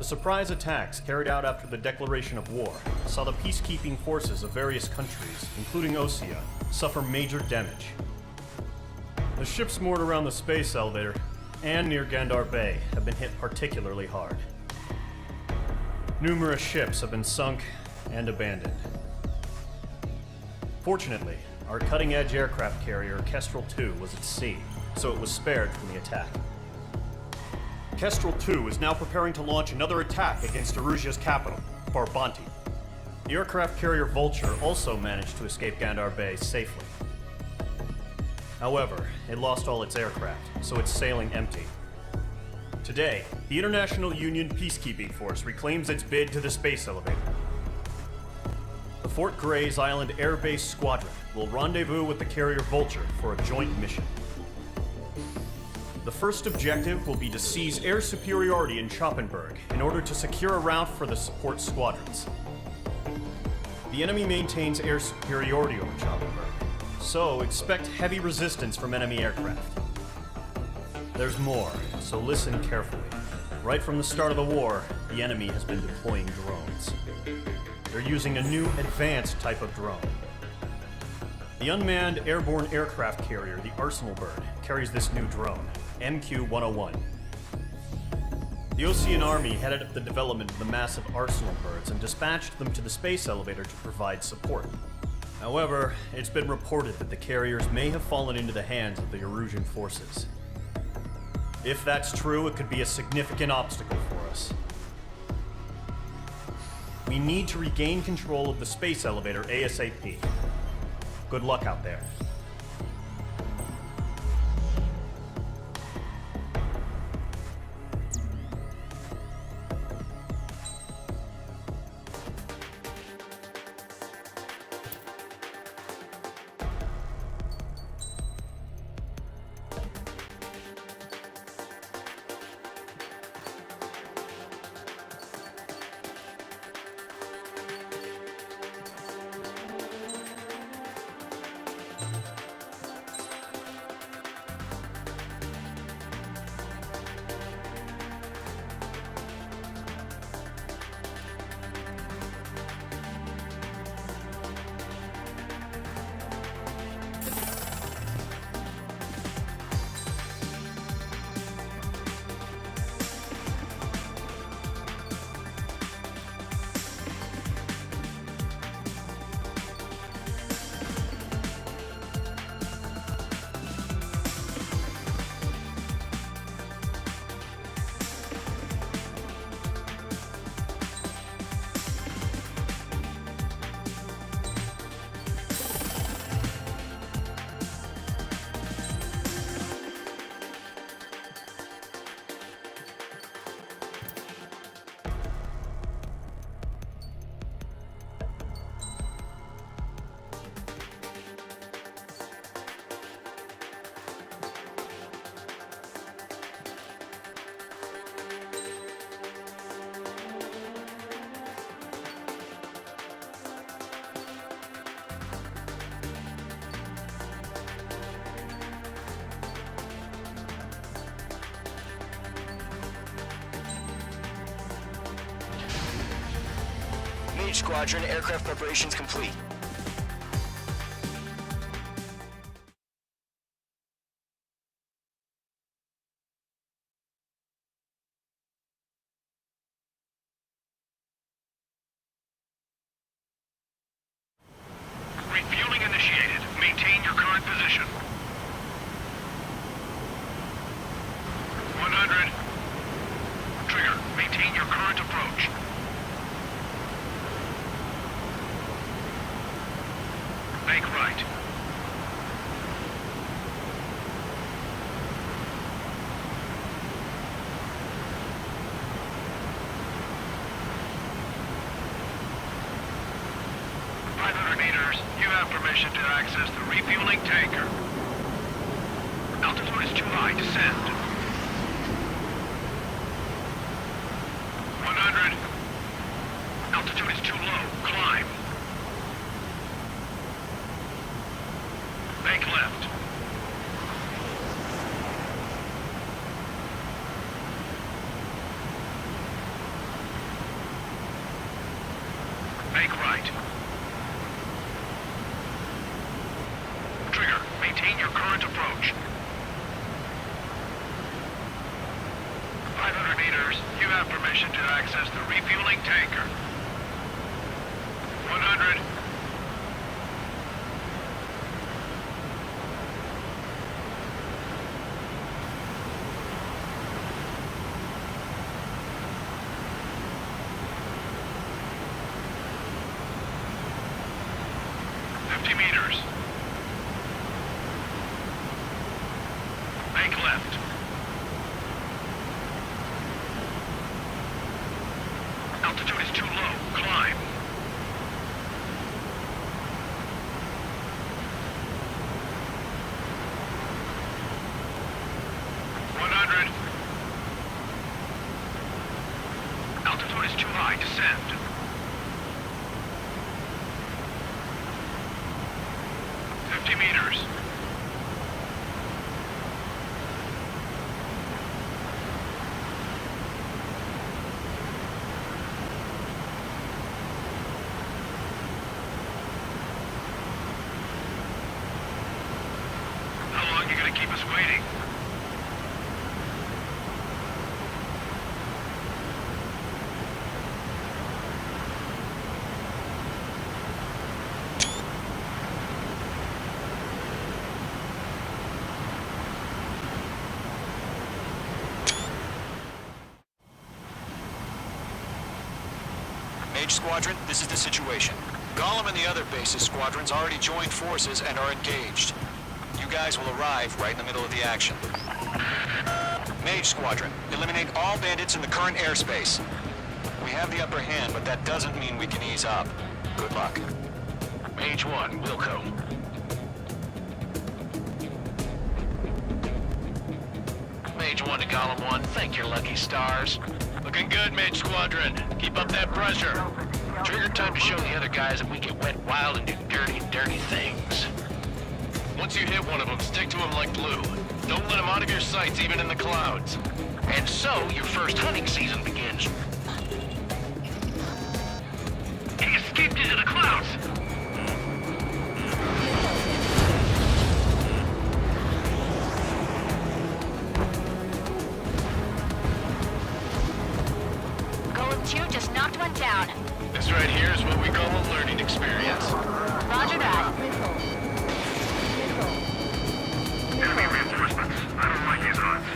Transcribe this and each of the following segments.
surprise attacks carried out after the declaration of war saw the peacekeeping forces of various countries, including Osea, suffer major damage. The ships moored around the space elevator and near Gandar Bay have been hit particularly hard. Numerous ships have been sunk and abandoned. Fortunately, our cutting-edge aircraft carrier Kestrel II was at sea, so it was spared from the attack. Kestrel II is now preparing to launch another attack against Erusia's capital, Farbanti. The aircraft carrier Vulture also managed to escape Gandar Bay safely. However, it lost all its aircraft, so it's sailing empty. Today, the International Union Peacekeeping Force reclaims its bid to the space elevator. The Fort Gray's Island Air Base Squadron will rendezvous with the carrier Vulture for a joint mission. The first objective will be to seize air superiority in Schoppenberg in order to secure a route for the support squadrons. The enemy maintains air superiority over Schoppenberg, so expect heavy resistance from enemy aircraft. There's more, so listen carefully. Right from the start of the war, the enemy has been deploying drones. They're using a new advanced type of drone. The unmanned airborne aircraft carrier, the Arsenal Bird, carries this new drone, MQ-101. The Osean Army headed up the development of the massive Arsenal Birds and dispatched them to the space elevator to provide support. However, it's been reported that the carriers may have fallen into the hands of the Erusian forces. If that's true, it could be a significant obstacle for us. We need to regain control of the space elevator ASAP. Good luck out there. Squadron aircraft preparations complete. Refueling initiated. Maintain your current position. 100. Trigger. Maintain your current approach. Bank right. You have permission to access the refueling tanker. Altitude is too high. Descend. 100. Altitude is too low. Climb. Bank left. meters. You have permission to access the refueling tanker. 100. Meters. Make left. Altitude is too low. Climb. 100. Altitude is too high. Descend. 50 meters. How long are you going to keep us waiting? Mage Squadron, this is the situation. Gollum and the other bases squadrons already joined forces and are engaged. You guys will arrive right in the middle of the action. Mage Squadron, eliminate all bandits in the current airspace. We have the upper hand, but that doesn't mean we can ease up. Good luck. Mage 1, Wilco. Mage 1 to Column 1, thank your lucky stars. Looking good, Mage Squadron. Keep up that pressure. Trigger time to show the other guys that we get wet wild and do dirty, dirty things. Once you hit one of them, stick to him like glue. Don't let him out of your sights, even in the clouds. And so, your first hunting season begins. He escaped into the clouds! Just knocked one down. This right here is what we call a learning experience. Roger that. Enemy reinforcements. I don't like these odds.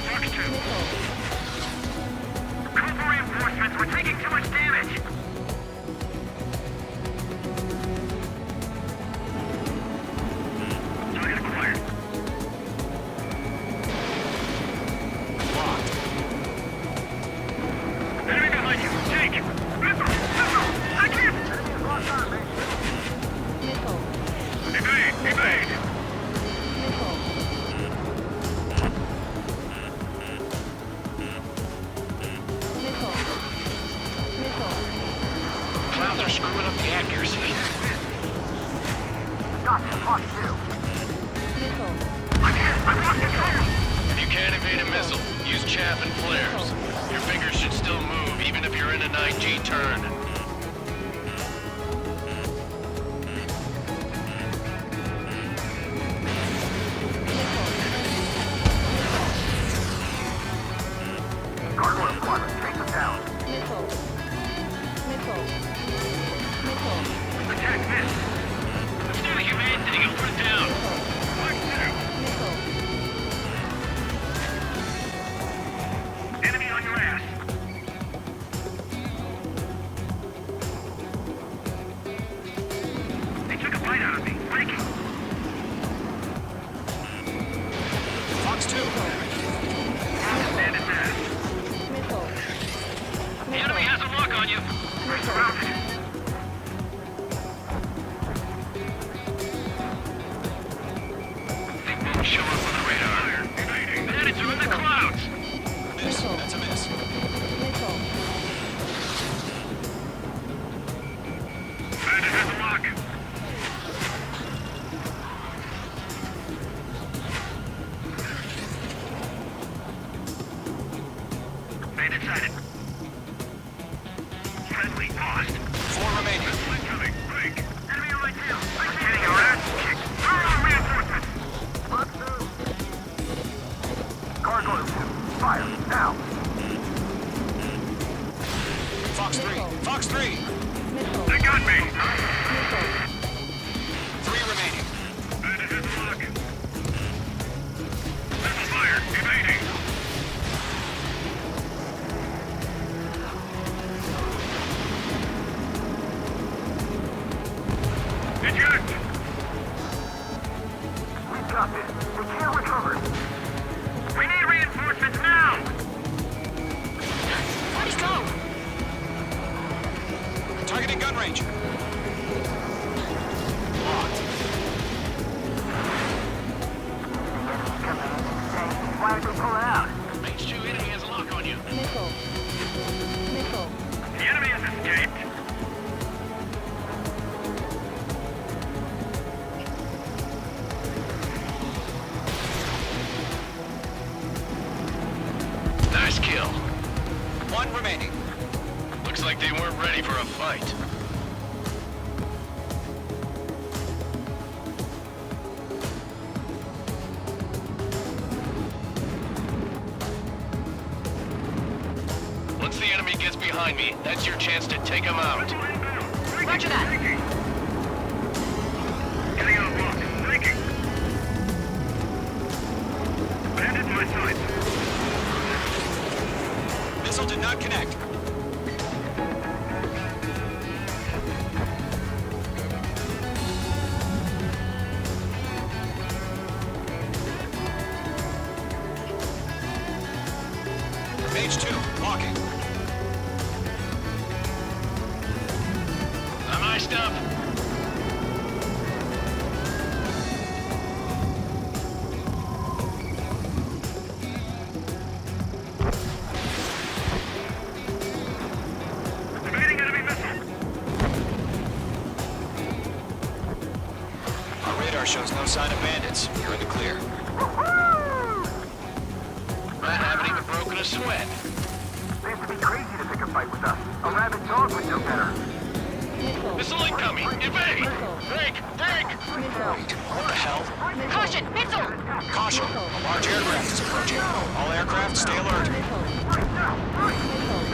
Fox 2. Cobra reinforcements. We're taking too much damage. Target acquired. Enemy behind you! Take! Missile! I can't! Evade! Evade! Clouds are screwing up the accuracy. Gotcha, Fox 2. I can't! I lost control! If you can't evade a missile, use chaff and flares. Your fingers should still move, even if you're in an IG turn. Gargoyle Squadron, take them down. Attack this! Let's do the humane thing and put it down! Fox 2! Enemy on your ass! They took a bite out of me. Breaking! Fox 2. Stand his ass. The enemy has a lock on you! We're surrounded! They won't show up on the radar. Bandits are in the clouds! Miss. That's a miss. Bandit has a lock! Bandit sighted. Friendly lost. 4 remaining. Incoming. Break. Enemy on my tail. I'm getting our ass kicked. Throw on me! got this. We can't recover. We need reinforcements now! Where'd he go? Targeting gun range. Locked. Why did they pull out? Mage 2 enemy has a lock on you. Missile. Missile. The enemy has escaped. Nice kill. One remaining. Looks like they weren't ready for a fight. Once the enemy gets behind me, that's your chance to take them out. Roger that. Getting out of block. Taking. Bandit to my side. Missile did not connect. Mage 2, walking. I'm iced up. Evading enemy missile. Our radar shows no sign of bandits. You're in the clear. I haven't even broken a sweat. They have to be crazy to pick a fight with us. A rabid dog would know better. Missile. Missile incoming! Evade! Break! Break! Missile. What the hell? Caution, missile! Caution! A large aircraft is approaching. All aircraft, stay alert. Missile. Missile.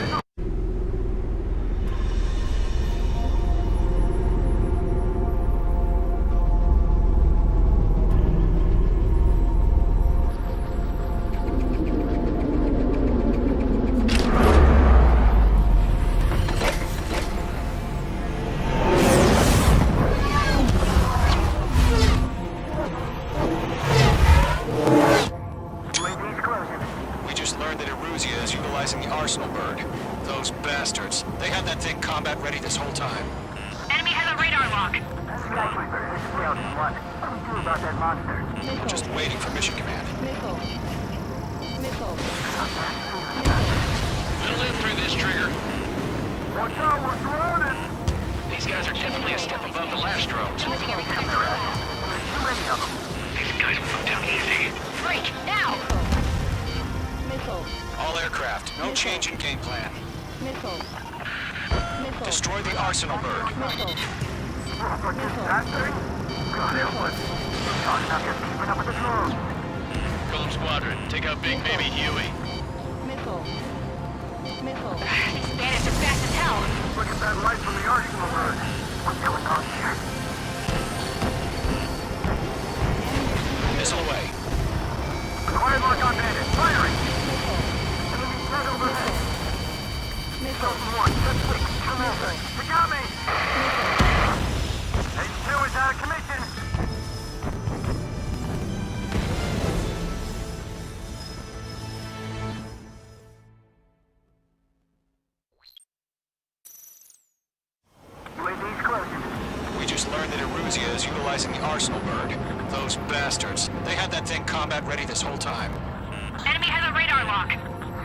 UAV's closing. We just learned that Eruzia is utilizing the Arsenal bird. Those bastards. They had that thing combat ready this whole time. Enemy has a radar lock. Skyscraper, this is Sales 1. What do we do about that monster? Missile. Just waiting for mission command. Missile. Missile. We'll live through this, Trigger. Watch out, we're surrounded! These guys are definitely a step above the last drones. Using everything. Too many of them. These guys will go down easy. Break, now! Missile. All aircraft, no change in game plan. Missile. Missile. Destroy the Arsenal bird. Missile. What is that thing? God help us. We're talking about just keeping up with the drones. Golem Squadron, take out Big Baby Huey. Missile. Missile. These bandits are fast as hell. Look at that light from the Arsenal bird. What's going on here? Missile away. Quiet mark on bandit. Firing! Missile. Enemy threat overhead. Missile. Zone 1, just wait. Come over. You got me! H2 is out of commission. UAV's closing. We just learned that Eruzia is utilizing the Arsenal bird. Those bastards. They had that thing combat ready this whole time. Enemy has a radar lock.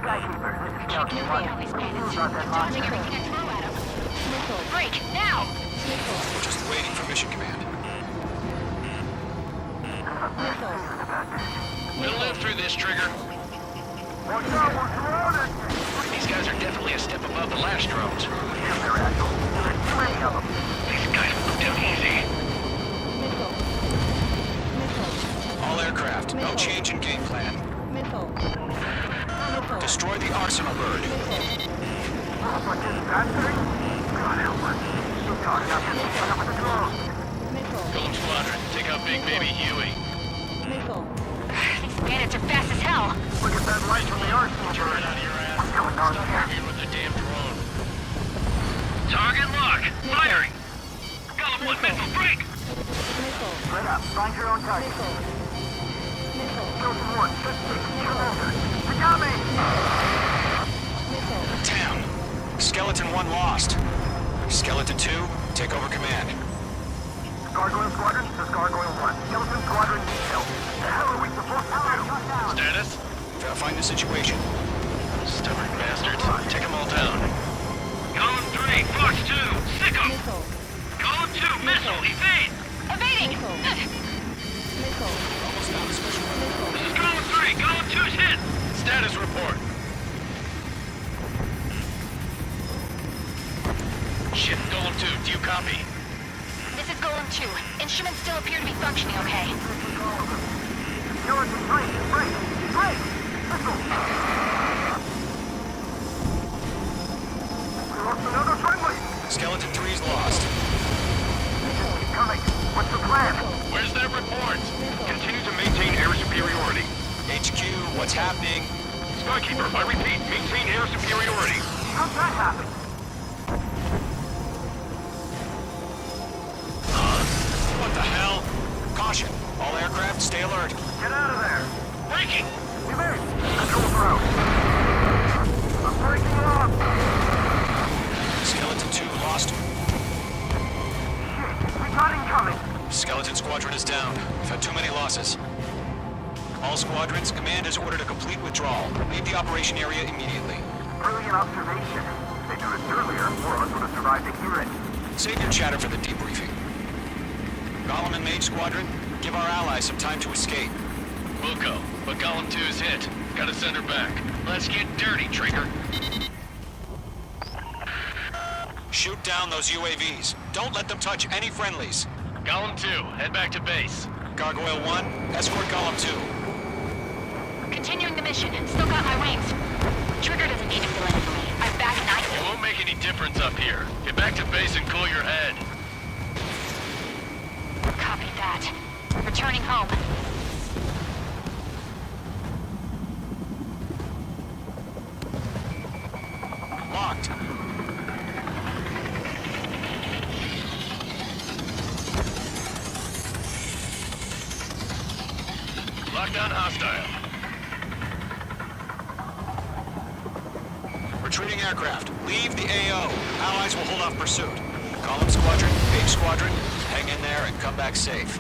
Skykeeper, this is Sales 1. Keep these What do we do bandits. about that Dodging monster? everything I throw at them. Missile. Break, now! Missile. We're just waiting for mission command. Missile. We'll live through this, Trigger. Watch out, we're surrounded! These guys are definitely a step above the last drones. Damn, they're assholes. There's too many of them. These guys will go down easy. Missile. Missile. All aircraft, no change in game plan. Missile. Missile. Destroy the Arsenal bird. Missile. What is that thing? God help us. We're talking about just keeping up with the drones. Missile. Golem Squadron, take out Big Baby Huey. Missile. These bandits are fast as hell. Look at that light from the Arsenal Turn bird. it out of your ass. What's going on Stop here? arguing with the damn drone. Target lock. Firing. Golem 1 missile break. Missile. Split up. Find your own target. Missile. Skeleton 1, just take control over. They got me! Missile. Damn. Skeleton 1 lost. Skeleton 2, take over command. Gargoyle Squadron, this is Gargoyle 1. Skeleton Squadron needs help. The hell are we supposed to do? Status? Verifying the situation. Stubborn bastards. Take them all down. Column 3, Fox 2, sick 'em! Missile. Column 2, missile, evade! Evading! Missile. This is Column 3, Column 2's hit! Status report. Shit, Column 2, do you copy? This is Golem 2. Instruments still appear to be functioning okay. Skeleton 3, break! Break! Missile! We lost another friendly! Skeleton 3 is lost. Coming! What's the plan? Where's that report? Continue to maintain air superiority. HQ, what's happening? Skykeeper, I repeat, maintain air superiority. How'd that happen? What the hell? Caution. All aircraft, stay alert. Get out of there! Breaking! We made it! Control through! I'm breaking off! Skeleton 2 lost. Shit! We got incoming! Skeleton Squadron is down. We've had too many losses. All squadrons, command has ordered a complete withdrawal. Leave the operation area immediately. Brilliant observation. If they do this earlier, more of us would have survived to hear it. Save your chatter for the debriefing. Golem and Mage Squadron, give our allies some time to escape. We'll go, but Column 2's hit. Gotta send her back. Let's get dirty, Trigger. Shoot down those UAVs. Don't let them touch any friendlies. Column 2, head back to base. Gargoyle 1, escort Golem 2. Continuing the mission. Still got my wings. Trigger doesn't need to fill in for me. I'm back It nicely. won't make any difference up here. Get back to base and cool your head. Copy that. Returning home. Locked. Lockdown hostile. Retreating aircraft. Leave the AO. Allies will hold off pursuit. Golem Squadron, Mage Squadron, hang in there and come back safe.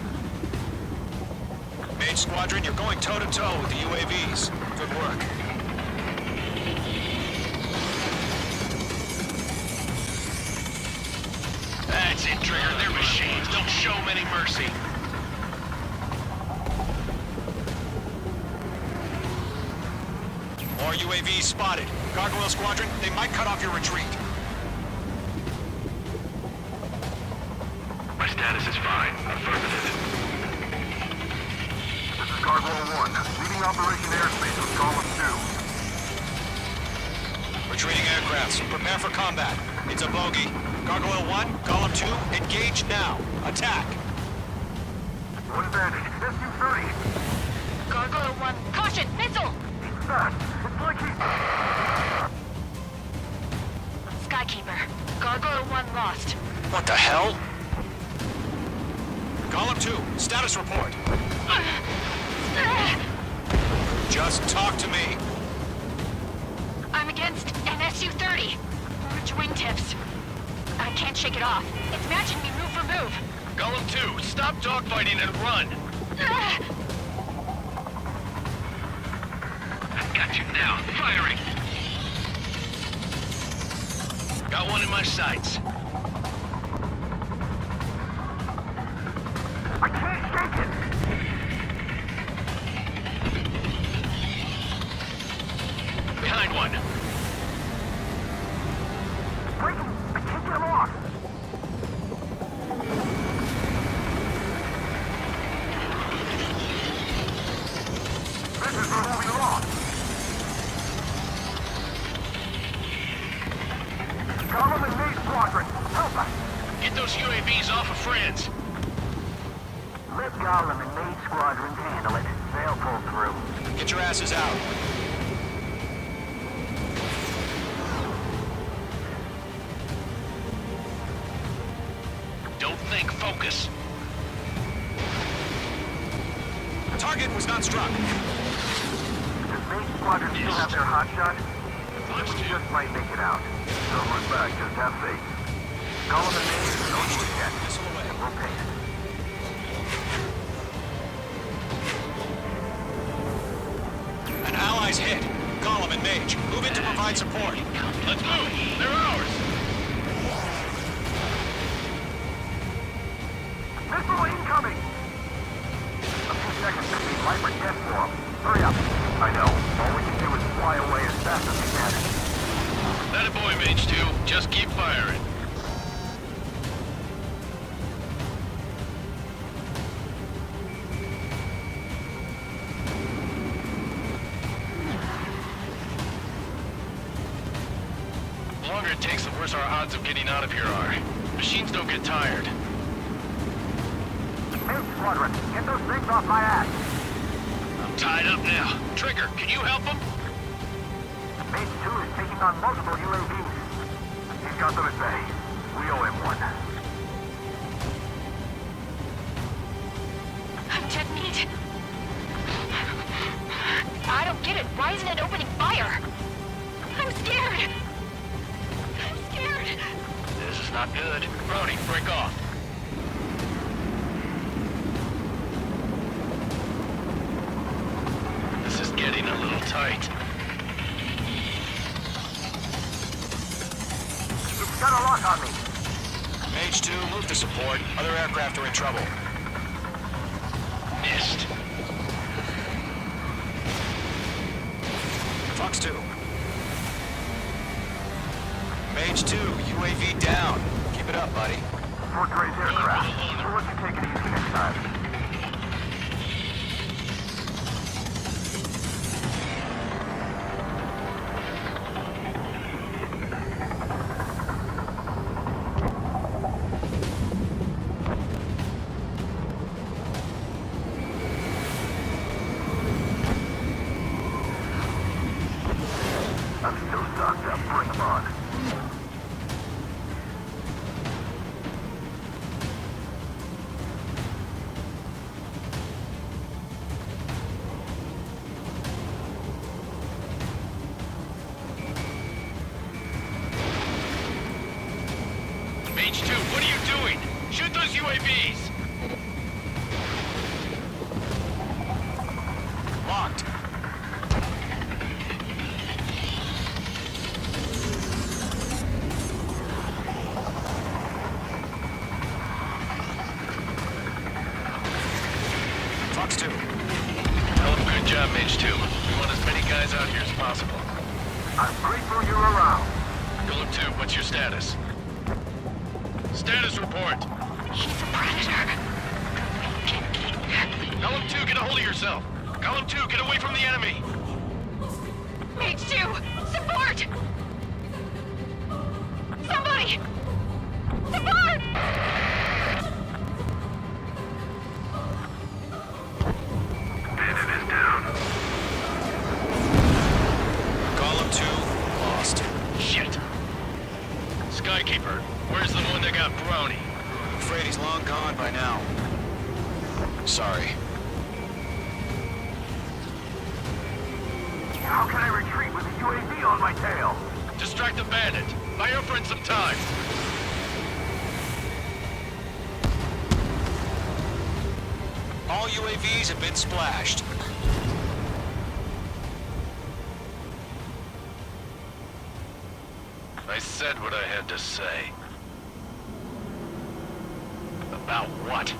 Mage Squadron, you're going toe-to-toe with the UAVs. Good work. That's it, Trigger. They're machines. Don't show them any mercy. More UAVs spotted. Gargoyle Squadron, they might cut off your retreat. My status is fine. Affirmative. This is Gargoyle 1. Leaving Operation Airspace with Golem 2. Retreating aircrafts, prepare for combat. It's a bogey. Gargoyle 1, Golem 2, engage now. Attack. One bandit. SU-30. Gargoyle 1. Caution! Missile! He's fast. It's like he's... Skykeeper. Gargoyle 1 lost. What the hell? Golem 2, status report. Just talk to me. I'm against an SU-30. Large wingtips. I can't shake it off. It's matching me move for move. Golem 2, stop dogfighting and run. I've got you now. Firing. Got one in my sights. I can't shake it! Behind one. Breaking! I can't get him off! This is where we lost! Golem and Mage Squadron, help us! Get those UAVs off of friends. Let Golem and Mage Squadrons handle it. They'll pull through. Get your asses out. Don't think, focus. Target was not struck. Does main squadron still have their hotshot? We just might make it out. Don't look back, just have faith. Golem and Mage, don't lose yet. Missile away. We'll pace. An ally's hit. Golem and Mage, move in to provide support. Let's move. They're ours. Missile incoming! A few seconds to be life or death for them. Hurry up. I know. All we can do is fly away as fast as we can. That a boy, Mage 2. Just keep firing. The longer it takes, the worse our odds of getting out of here are. Machines don't get tired. Main squadron, get those things off my ass. I'm tied up now. Trigger, can you help him? Mage 2 is taking on multiple UAVs. He's got them at bay. We owe him one. I'm dead meat. I don't get it. Why isn't it opening fire? I'm scared. I'm scared. This is not good. Brody, break off. This is getting a little tight. It's got a lock on me. Mage 2, move to support. Other aircraft are in trouble. Missed. Fox 2. Mage 2, UAV down. Keep it up, buddy. Fort Gray's aircraft. We'll let you take it easy next time. I'm still stocked up. Bring them on. Mage 2, what are you doing? Shoot those UAVs! Locked. Fox 2. Hell of a good job, Mage 2. We want as many guys out here as possible. I'm grateful you're around. Golem 2, what's your status? Status report. He's a predator. Golem 2, get a hold of yourself. Golem 2, get away from the enemy. Mage 2, support! Somebody! Support! Bandit is down. Golem 2, lost. Shit. Skykeeper, where's the one that got brownie? I'm afraid he's long gone by now. Sorry. How can I retreat with a UAV on my tail? Distract the bandit. Buy your friend some time. All UAVs have been splashed. I said what I had to say. About what?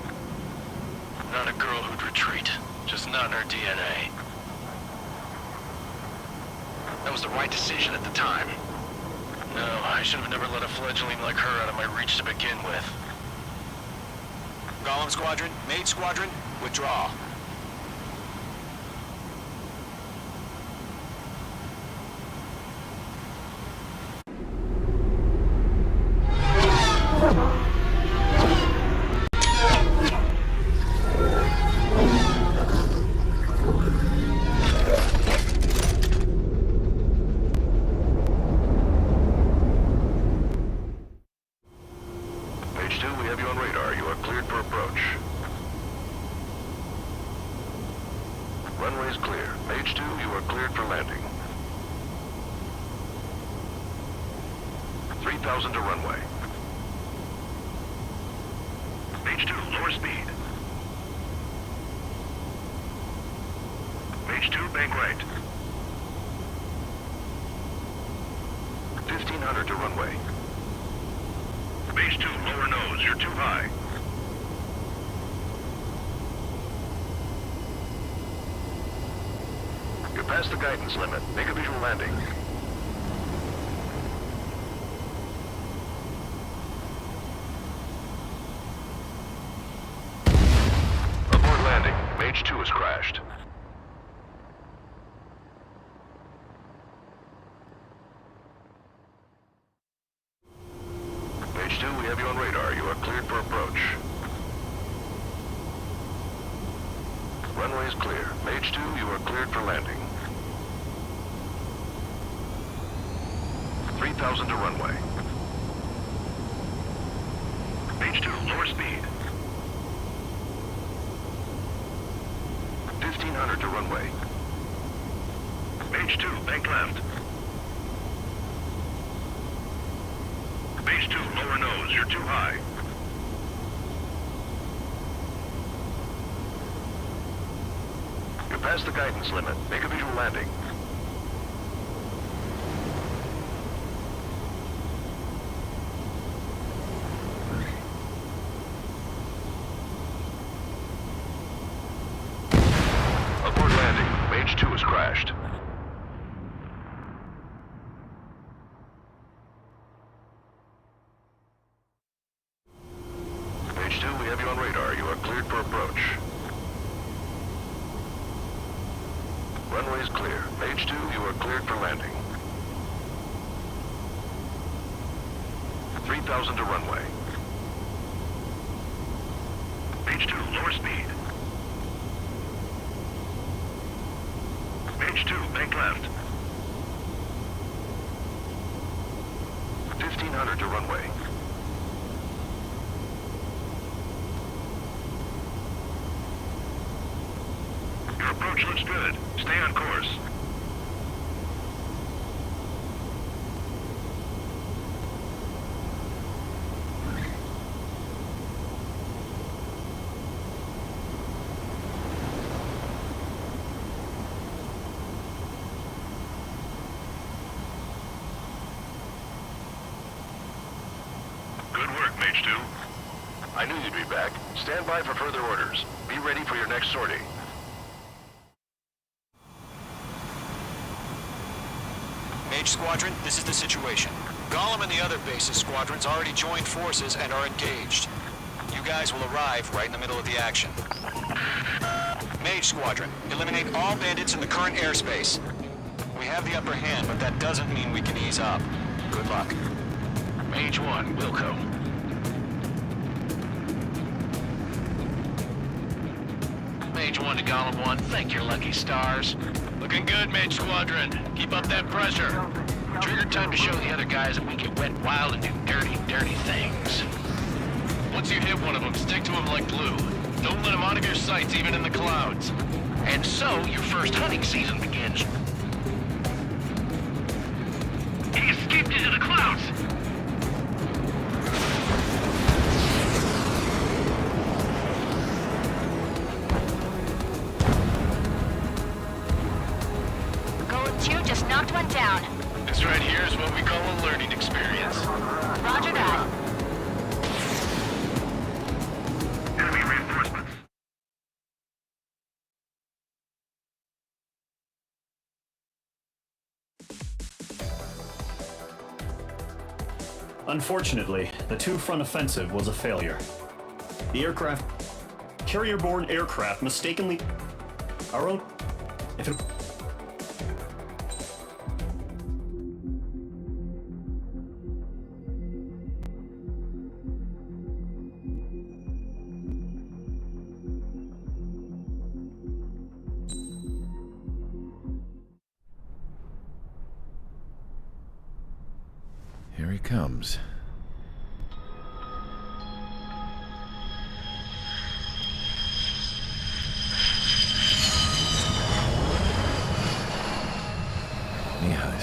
Not a girl who'd retreat. Just not in her DNA. That was the right decision at the time. No, I should have never let a fledgling like her out of my reach to begin with. Golem Squadron, Mage Squadron, withdraw. Page 2, we have you on radar. You are cleared for approach. Runway's clear. Mage 2, you are cleared for landing. 3,000 to runway. Mage 2, lower speed. Mage 2, bank right. 1,500 to runway. Mage 2, lower nose, you're too high. You're past the guidance limit. Make a visual landing. Abort landing. Mage 2 has crashed. Mage 2, we have you on radar. You are cleared for approach. Runway is clear. Mage 2, you are cleared for landing. 3,000 to runway. Mage 2, lower speed. 1,500 to runway. Mage 2, bank left. Mage 2, lower nose, you're too high. You're past the guidance limit. Make a visual landing. Abort landing. Mage 2 has crashed. Mage 2, we have you on radar. You are cleared for approach. Runway is clear. Mage 2, you are cleared for landing. 3,000 to runway. Mage 2, lower speed. Mage 2, bank left. 1,500 to runway. Your approach looks good. Stay on course. Good work, Mage 2. I knew you'd be back. Stand by for further orders. Be ready for your next sortie. Mage Squadron, this is the situation. Gollum and the other bases squadrons already joined forces and are engaged. You guys will arrive right in the middle of the action. Mage Squadron, eliminate all bandits in the current airspace. We have the upper hand, but that doesn't mean we can ease up. Good luck. Mage 1, Wilco. Mage 1 to Gollum 1, thank your lucky stars. Looking good, Mage Squadron. Keep up that pressure. Trigger time to show the other guys that we get wet, wild, and do dirty, dirty things. Once you hit one of them, stick to him like glue. Don't let him out of your sights, even in the clouds. And so, your first hunting season begins. He escaped into the clouds! Just knocked one down. This right here is what we call a learning experience. Roger that. Enemy reinforcements. Unfortunately, the two-front offensive was a failure. The carrier-borne aircraft mistakenly... Our own... If it... Here he comes.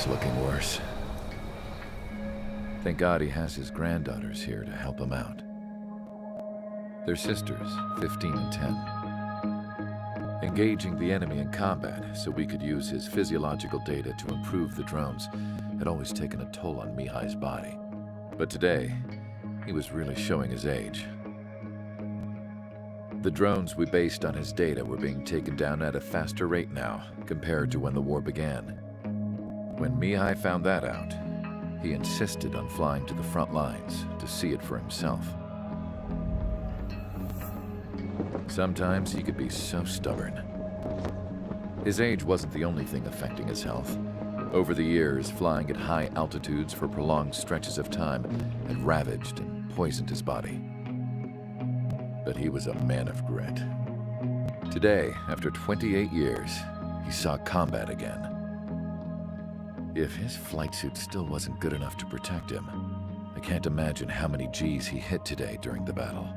looking worse. Thank God he has his granddaughters here to help him out. They're sisters, 15 and 10. Engaging the enemy in combat so we could use his physiological data to improve the drones had always taken a toll on Mihai's body. But today, he was really showing his age. The drones we based on his data were being taken down at a faster rate now compared to when the war began. When Mihai found that out, he insisted on flying to the front lines to see it for himself. Sometimes he could be so stubborn. His age wasn't the only thing affecting his health. Over the years, flying at high altitudes for prolonged stretches of time had ravaged and poisoned his body. But he was a man of grit. Today, after 28 years, he saw combat again. If his flight suit still wasn't good enough to protect him, I can't imagine how many G's he hit today during the battle.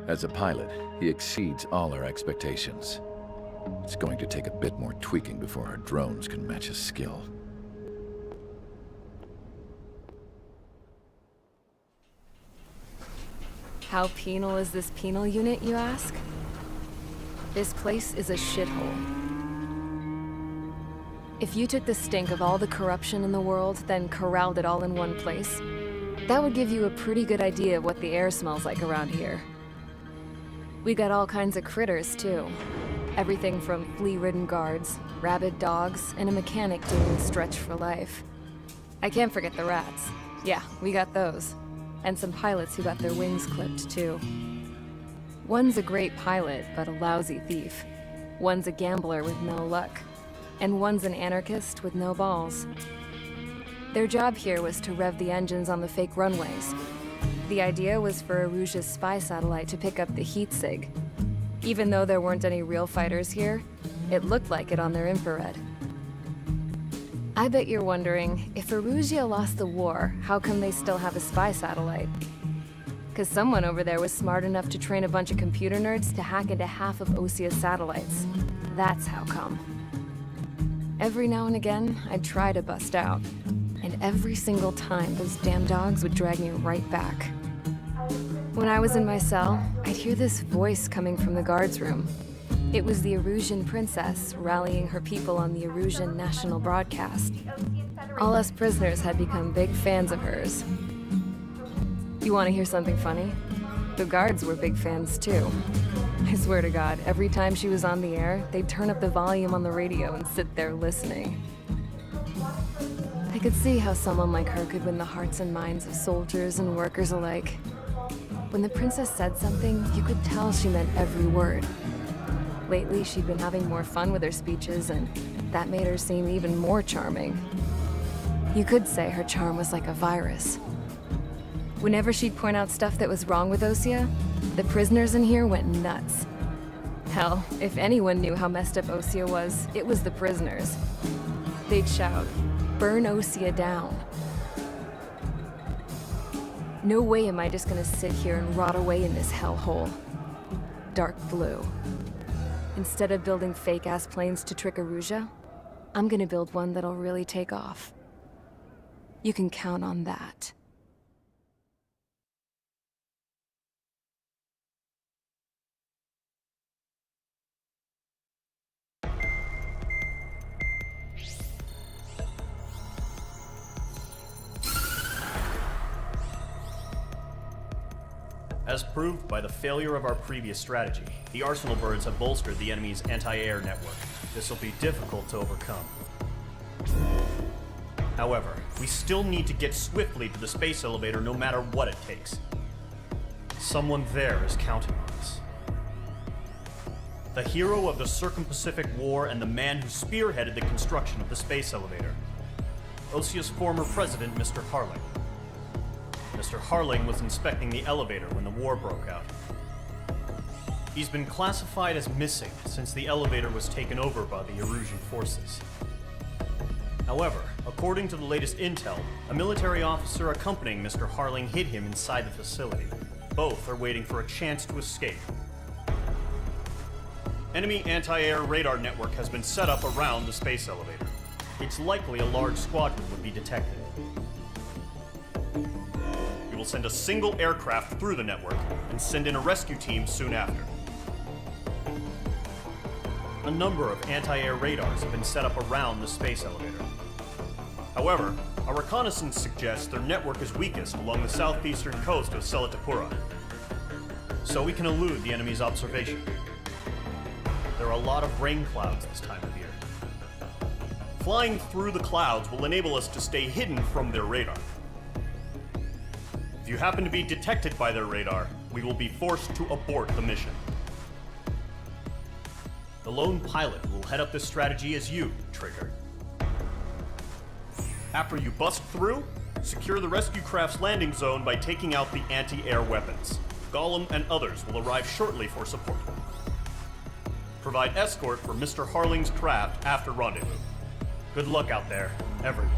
As a pilot, he exceeds all our expectations. It's going to take a bit more tweaking before our drones can match his skill. How penal is this penal unit, you ask? This place is a shithole. If you took the stink of all the corruption in the world, then corralled it all in one place, that would give you a pretty good idea of what the air smells like around here. We got all kinds of critters, too. Everything from flea-ridden guards, rabid dogs, and a mechanic doing the stretch for life. I can't forget the rats. Yeah, we got those. And some pilots who got their wings clipped, too. One's a great pilot, but a lousy thief. One's a gambler with no luck. And one's an anarchist with no balls. Their job here was to rev the engines on the fake runways. The idea was for Aruja's spy satellite to pick up the heat sig. Even though there weren't any real fighters here, it looked like it on their infrared. I bet you're wondering, if Aruja lost the war, how come they still have a spy satellite? Because someone over there was smart enough to train a bunch of computer nerds to hack into half of Osia's satellites. That's how come. Every now and again, I'd try to bust out. And every single time, those damn dogs would drag me right back. When I was in my cell, I'd hear this voice coming from the guards room. It was the Arusian princess rallying her people on the Arusian national broadcast. All us prisoners had become big fans of hers. You want to hear something funny? The guards were big fans too. I swear to God, every time she was on the air, they'd turn up the volume on the radio and sit there listening. I could see how someone like her could win the hearts and minds of soldiers and workers alike. When the princess said something, you could tell she meant every word. Lately, she'd been having more fun with her speeches, and that made her seem even more charming. You could say her charm was like a virus. Whenever she'd point out stuff that was wrong with Osia, the prisoners in here went nuts. Hell, if anyone knew how messed up Osia was, it was the prisoners. They'd shout, "Burn Osia down." No way am I just gonna sit here and rot away in this hellhole. Dark blue. Instead of building fake-ass planes to trick Aruja, I'm gonna build one that'll really take off. You can count on that. As proved by the failure of our previous strategy, the Arsenal birds have bolstered the enemy's anti-air network. This will be difficult to overcome. However, we still need to get swiftly to the space elevator no matter what it takes. Someone there is counting on us. The hero of the Circum-Pacific War and the man who spearheaded the construction of the space elevator. Osia's former president, Mr. Harling. Mr. Harling was inspecting the elevator when the war broke out. He's been classified as missing since the elevator was taken over by the Erusian forces. However, according to the latest intel, a military officer accompanying Mr. Harling hid him inside the facility. Both are waiting for a chance to escape. Enemy anti-air radar network has been set up around the space elevator. it's likely a large squadron would be detected. We will send a single aircraft through the network and send in a rescue team soon after. A number of anti-air radars have been set up around the space elevator. However, our reconnaissance suggests their network is weakest along the southeastern coast of Selatapura, so we can elude the enemy's observation. There are a lot of rain clouds this time of year. Flying through the clouds will enable us to stay hidden from their radar. If you happen to be detected by their radar, we will be forced to abort the mission. The lone pilot who will head up this strategy is you, Trigger. After you bust through, secure the rescue craft's landing zone by taking out the anti-air weapons. Gollum and others will arrive shortly for support. Provide escort for Mr. Harling's craft after rendezvous. Good luck out there, everyone.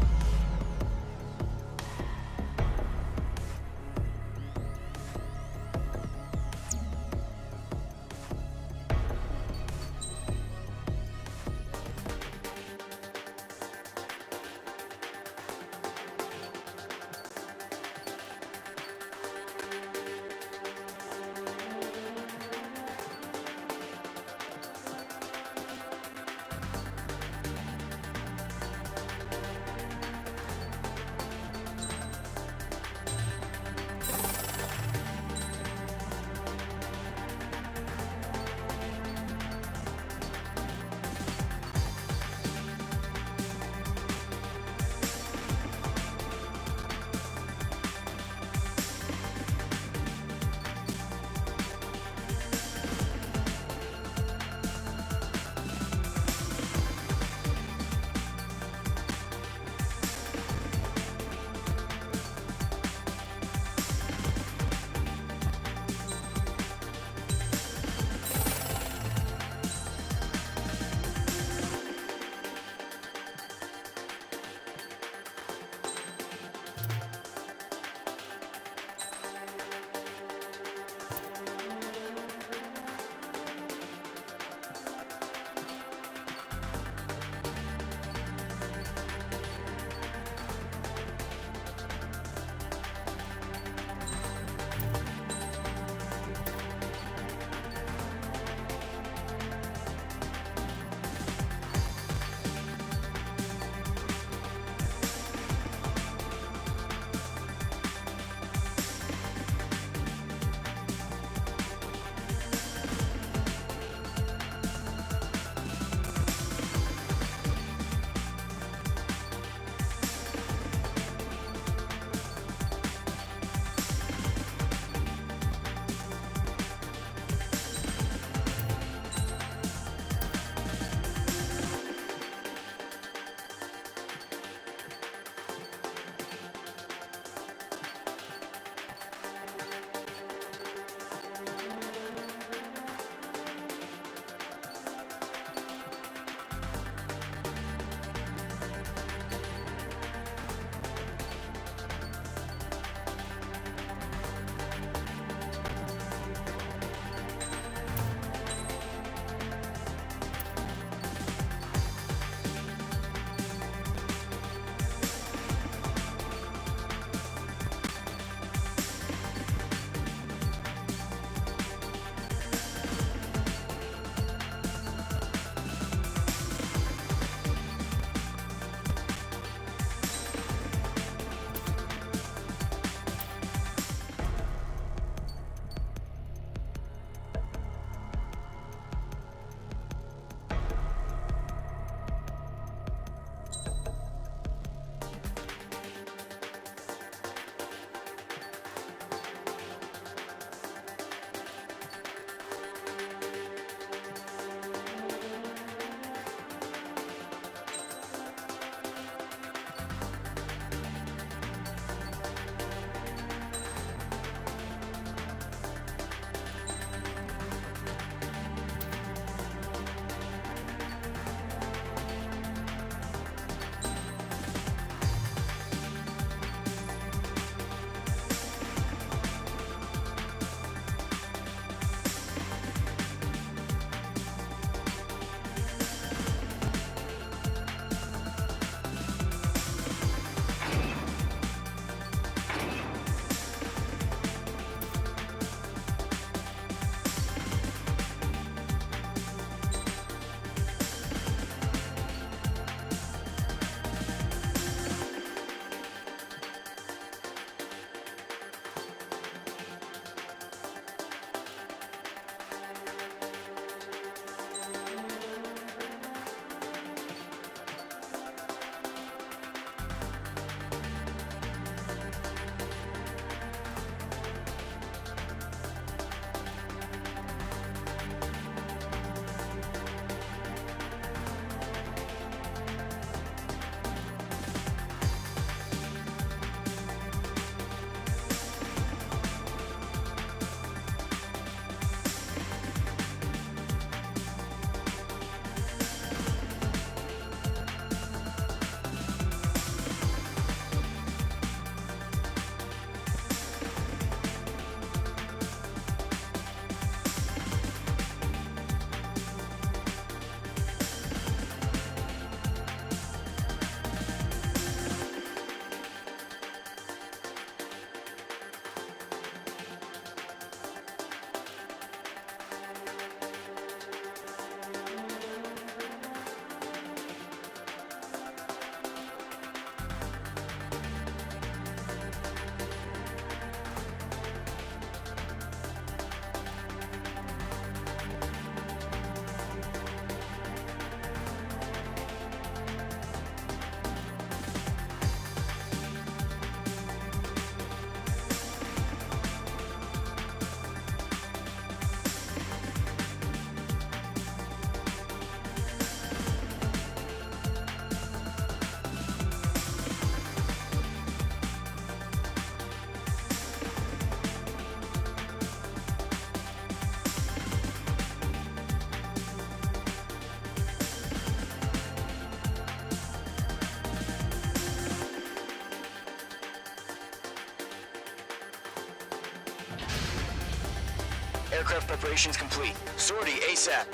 Aircraft preparations complete. Sortie ASAP.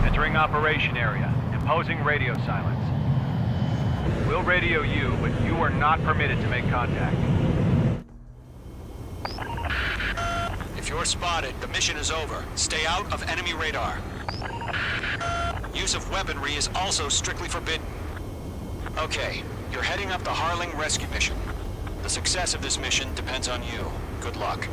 Entering operation area. Imposing radio silence. We'll radio you, but you are not permitted to make contact. If you're spotted, the mission is over. Stay out of enemy radar. Use of weaponry is also strictly forbidden. Okay, you're heading up the Harling rescue mission. The success of this mission depends on you. Good luck.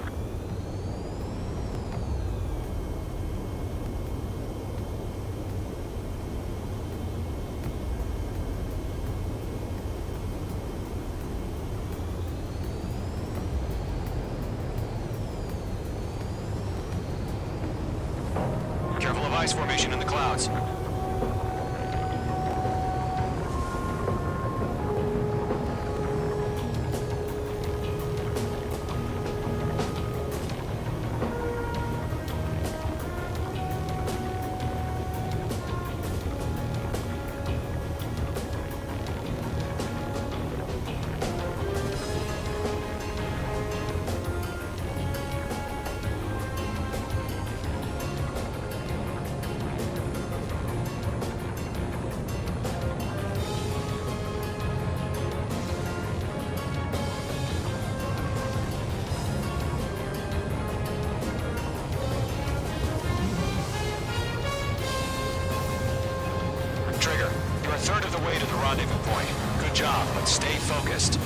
Careful of ice formation in the clouds. Trigger, you're a third of the way to the rendezvous point. Good job, but stay focused.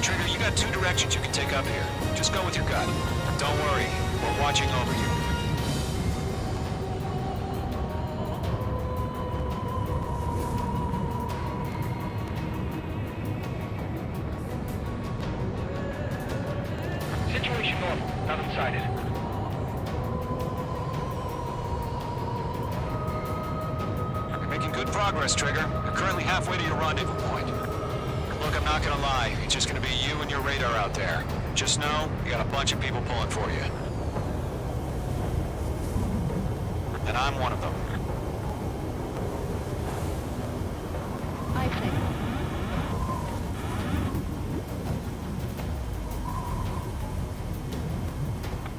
Trigger, you got two directions you can take up here. Just go with your gut. Don't worry, we're watching over you. Situation normal. Nothing sighted. You're making good progress, Trigger. You're currently halfway to your rendezvous point. Look, I'm not gonna lie. It's just gonna be you and your radar out there. Just know, you got a bunch of people pulling for you. And I'm one of them. I think.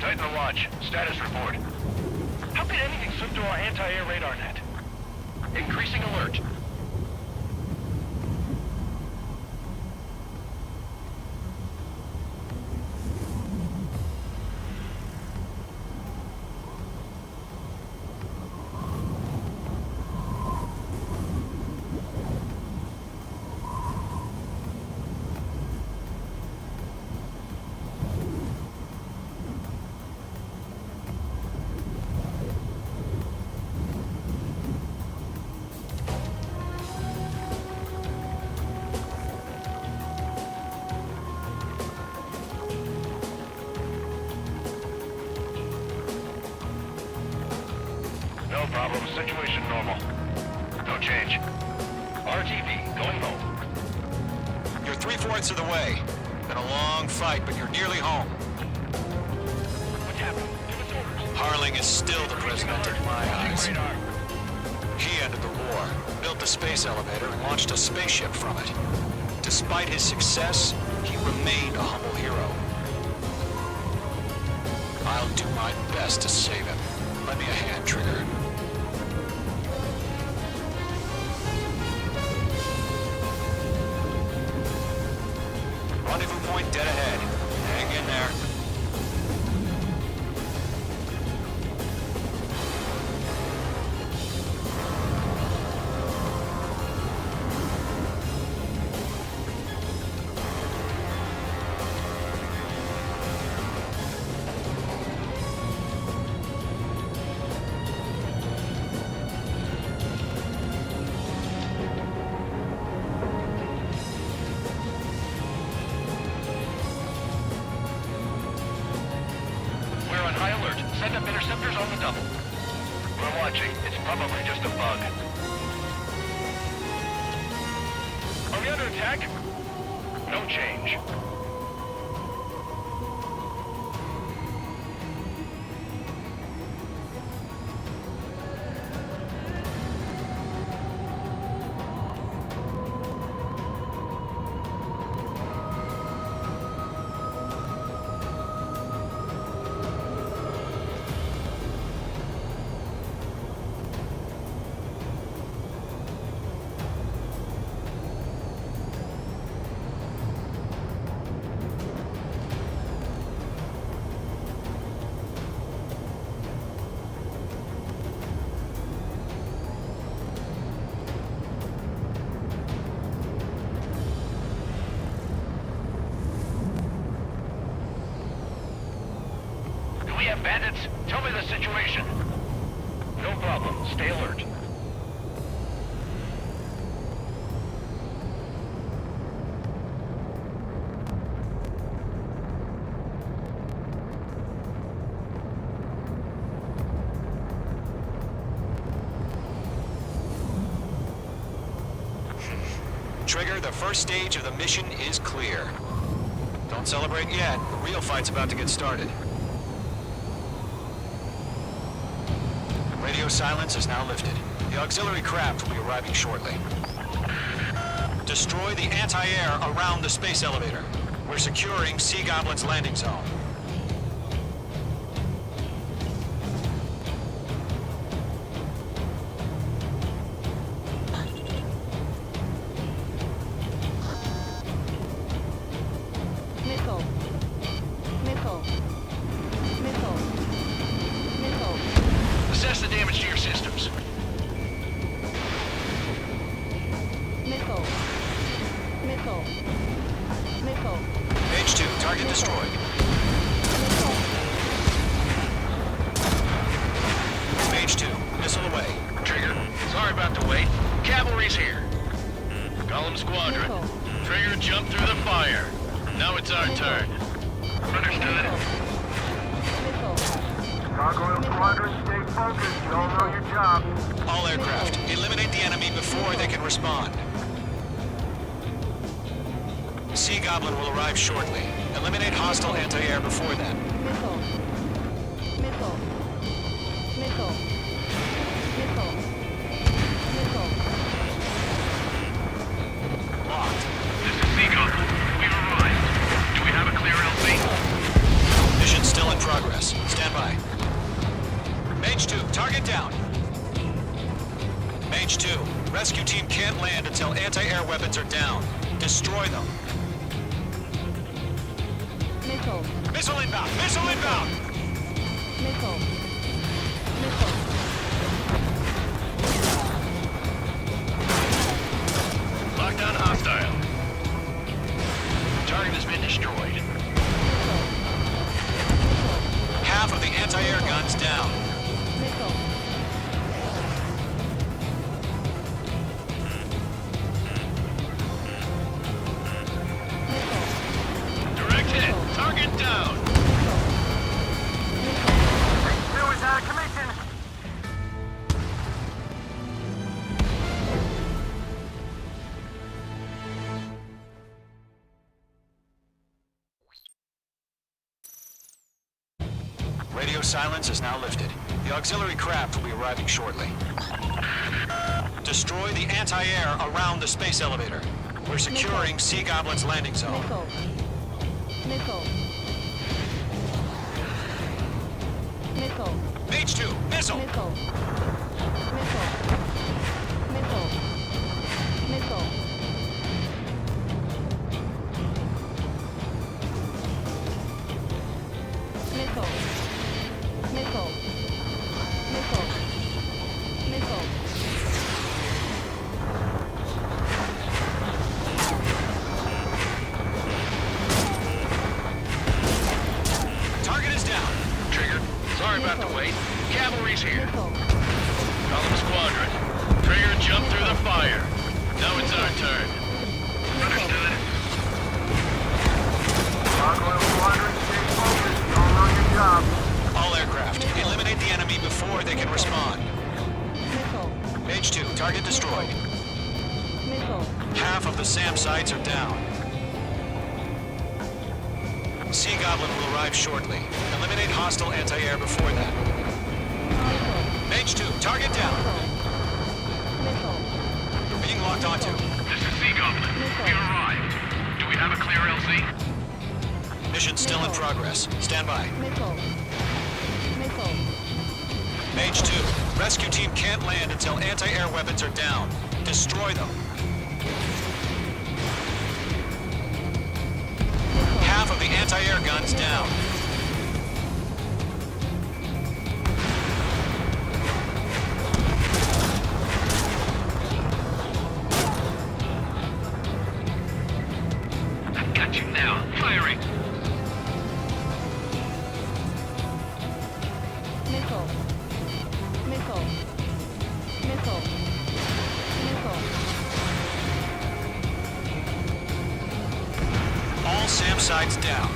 Tighten the watch. Status report. How could anything slip through our anti-air radar net? Increasing alert. No problem. Situation normal. No change. RTV, going home. You're 3/4 of the way. Been a long fight, but you're nearly home. What's happening? Give us orders. Harling is still the president in my eyes. Radar. He ended the war, built the space elevator, and launched a spaceship from it. Despite his success, he remained a humble hero. I'll do my best to save him. Lend me a hand, Trigger. Rendezvous point dead ahead. Hang in there. Send up interceptors on the double. We're watching. It's probably just a bug. Are we under attack? No change. We have bandits? Tell me the situation. No problem. Stay alert. Trigger, the first stage of the mission is clear. Don't celebrate yet. The real fight's about to get started. Radio silence is now lifted. The auxiliary craft will be arriving shortly. Destroy the anti-air around the space elevator. We're securing Sea Goblin's landing zone. Missile. Missile. Missile. Missile. Assess the damage to your systems. Missile. Missile. Missile. Page 2, target destroyed. Missile. Page 2, missile away. Trigger, sorry about the wait. Cavalry's here. Golem Squadron. Missile. Trigger jumped through the fire. Now it's our turn. Understood. Missile. Gargoyle Squadron, stay focused. You all know your job. All aircraft, eliminate the enemy before they can respond. Sea Goblin will arrive shortly. Eliminate hostile anti-air before then. Missile. Missile. Missile. Missile. Missile. Locked. This is Seagull. We've arrived. Do we have a clear LZ? Mission still in progress. Stand by. Mage 2, target down. Mage 2, rescue team can't land until anti-air weapons are down. Destroy them. Missile. Missile inbound! Missile inbound! Missile. Missile. Lockdown hostile. Target has been destroyed. Half of the anti-air guns down. Missile. Direct hit. Target down. Two is out of commission. Radio silence is now lifted. The auxiliary craft will be arriving shortly. Destroy the anti-air around the space elevator. We're securing Sea Goblin's landing zone. Missile. Missile. Missile. Mage 2, missile! Missile. Missile. Missile. Missile. Missile. Missile. Missile. Missile. Target is down. Trigger, sorry about the wait. Cavalry's here. Missile. Golem Squadron. Trigger jumped through the fire. Now it's our turn. Understood. Gargoyle Squadron, stay focused. You all know your job. All aircraft, before they can respond. Missile. Mage 2, target destroyed. Missile. Half of the SAM sites are down. Sea Goblin will arrive shortly. Eliminate hostile anti-air before that. Missile. Mage 2, target down. Missile. You're being locked onto. This is Sea Goblin. We arrived. Do we have a clear LZ? Mission still in progress. Stand by. Missile. Missile. Mage 2, rescue team can't land until anti-air weapons are down. Destroy them. Half of the anti-air guns down. I've got you now. Firing. Missile. Missile. Missile. Missile. All SAM sites down.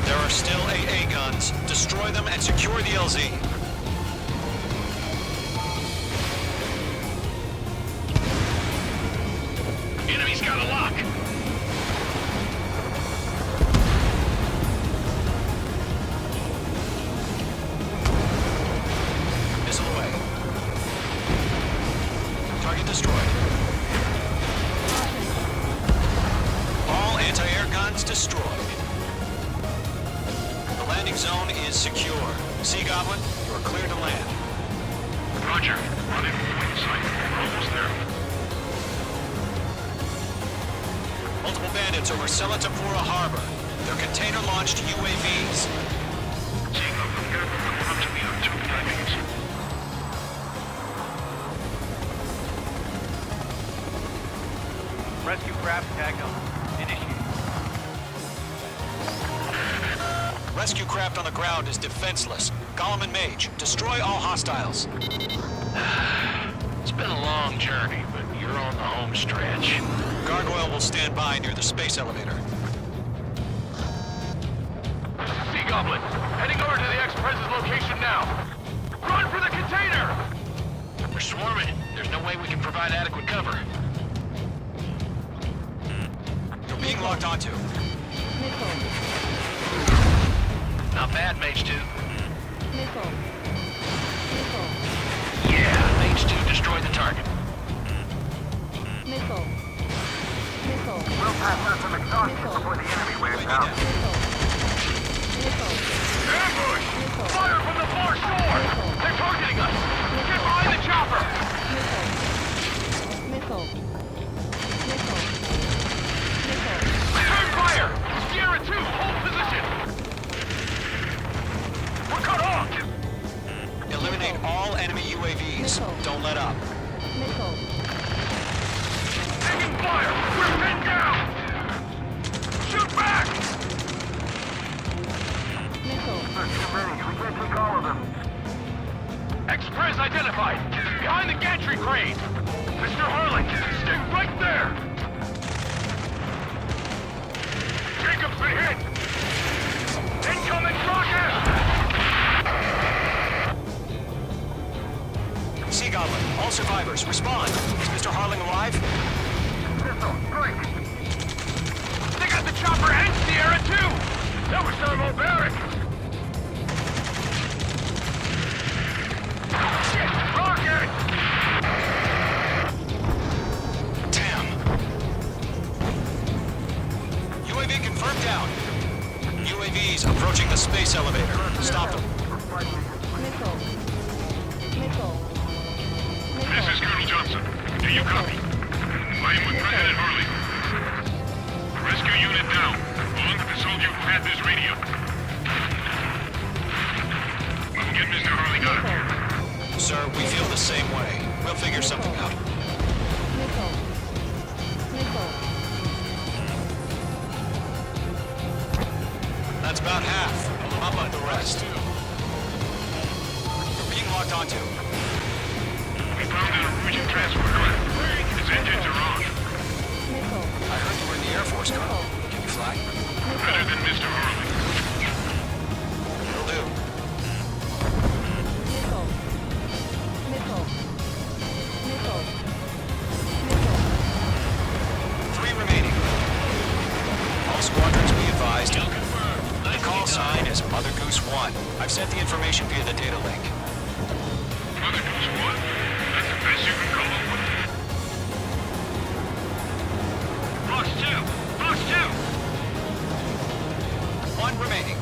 There are still AA guns. Destroy them and secure the LZ. Enemy's got a lock. Missile away. Target destroyed. All anti-air guns destroyed. The landing zone is secure. Sea Goblin, you are clear to land. Roger. Run in point sight. We're almost there. Multiple bandits over Selatapura Harbor. They're container-launched UAVs. Sea Goblin, come up to me on 2 timings. Rescue craft tagged on. Initiate. Rescue craft on the ground is defenseless. Gollum and Mage, destroy all hostiles. It's been a long journey, but you're on the home stretch. Gargoyle will stand by near the space elevator. Sea Goblin, heading over to the Express's location now. Run for the container! We're swarming. There's no way we can provide adequate cover. You're being locked onto. Missile. Not bad, Mage 2. Missile. Missile. Yeah, Mage 2 destroyed the target. Missile. Missile. We'll pass out some exhaustion before the enemy wears out. Missile. Missile. Ambush! Missile. Fire from the far shore! They're targeting us! Get behind the chopper! Missile. Missile. Missile. Missile. Return fire! Sierra 2, hold position! We're cut off! Eliminate all enemy UAVs. Missile. Don't let up. Missile. Taking fire! We're pinned down! Shoot back! Missile. There's too many. We can't take all of them. Express identified! Behind the gantry crane! Mr. Harling, stay right there! Jacob's been hit! Incoming rocket! Sea Goblin, all survivors, respond. Is Mr. Harling alive? Missile, strike! They got the chopper and Sierra too! That was thermobaric! Shit! Rocket! Damn. UAV confirmed down. UAVs approaching the space elevator. Stop them. Missile. Missile. This is Colonel Johnson. Do you copy? I am with President Harley. Rescue unit down. Along with the soldier who had this radio. We'll get Mr. Harley got him here. Sir, we feel the same way. We'll figure something out. Missile. Missile. That's about half. How about the rest? You're being locked onto. We found a Norwegian transport craft. Its engines are on. Missile. I heard you were in the Air Force, Colonel. Can you fly? Better than Mr. Harley. It'll do. Sent the information via the data link. Mother Goose 1. That's the best you can come up with. Box 2! Box 2! One remaining.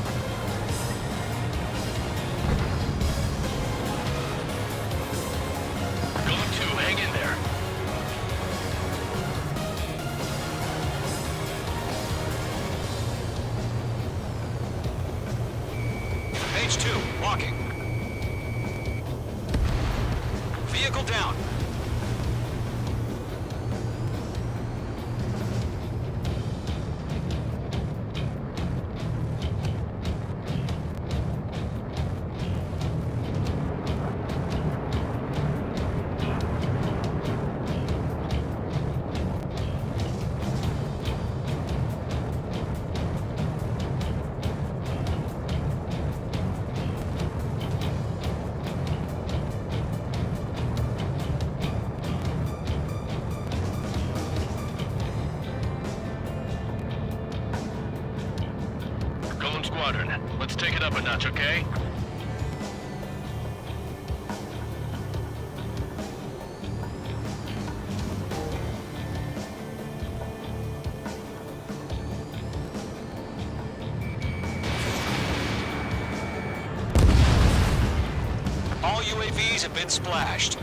Golem 2, hang in there. Mage 2, walking. Vehicle down. Golem Squadron, let's take it up a notch, okay? All UAVs have been splashed.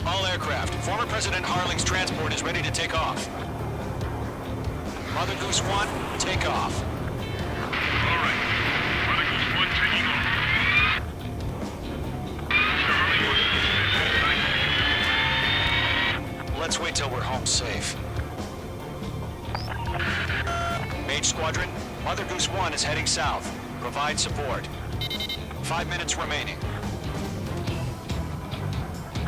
All aircraft, former President Harling's transport is ready to take off. Mother Goose 1, take off. All right. Mother Goose 1 taking off. Mr. Harley wants Let's wait till we're home safe. Mage Squadron, Mother Goose 1 is heading south. Provide support. 5 minutes remaining.